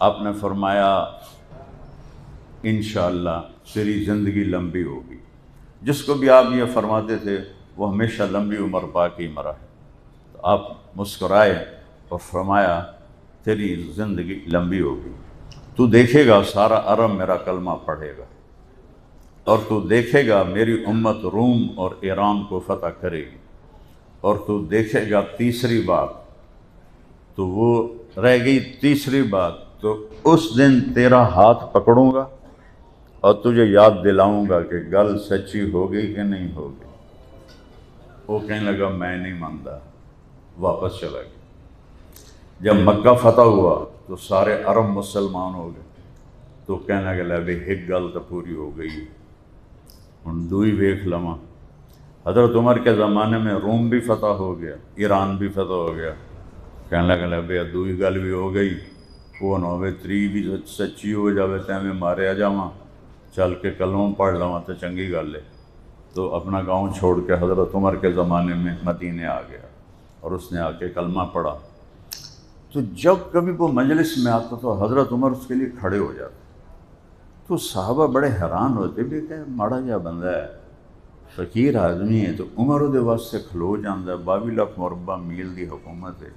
آپ نے فرمایا انشاءاللہ تیری زندگی لمبی ہوگی۔ جس کو بھی آپ یہ فرماتے تھے وہ ہمیشہ لمبی عمر پا کے ہی مرا ہے۔ تو آپ مسکرائے اور فرمایا تیری زندگی لمبی ہوگی، تو دیکھے گا سارا عرب میرا کلمہ پڑھے گا، اور تو دیکھے گا میری امت روم اور ایران کو فتح کرے گی، اور تو دیکھے گا تیسری بات، تو وہ رہ گئی تیسری بات، تو اس دن تیرا ہاتھ پکڑوں گا اور تجھے یاد دلاؤں گا کہ گل سچی ہو گئی کہ نہیں ہو گئی۔ وہ کہنے لگا میں نہیں مانتا، واپس چلا گیا۔ جب مکہ فتح ہوا تو سارے عرب مسلمان ہو گئے، تو کہنے لگا بھی ایک گل تو پوری ہو گئی، ہن دوئی ویکھ لواں۔ حضرت عمر کے زمانے میں روم بھی فتح ہو گیا، ایران بھی فتح ہو گیا۔ کہنے لگا بھئی دوئی گل بھی ہو گئی، وہ نہ ہوئے تری بھی سچی ہو جاوے تے میں ماریا جاواں، چل کے کلمہ پڑھ لواں تو چنگی گل ہے۔ تو اپنا گاؤں چھوڑ کے حضرت عمر کے زمانے میں مدینے آ گیا، اور اس نے آ کے کلمہ پڑھا۔ تو جب کبھی وہ مجلس میں آتا تو حضرت عمر اس کے لیے کھڑے ہو جاتے، تو صحابہ بڑے حیران ہوتے بھی کہ ماڑا جا بندہ ہے، فقیر آدمی ہے، تو عمر دے واسطے کھلو جاندہ ہے، 22 لاکھ مربع میل دی حکومت ہے،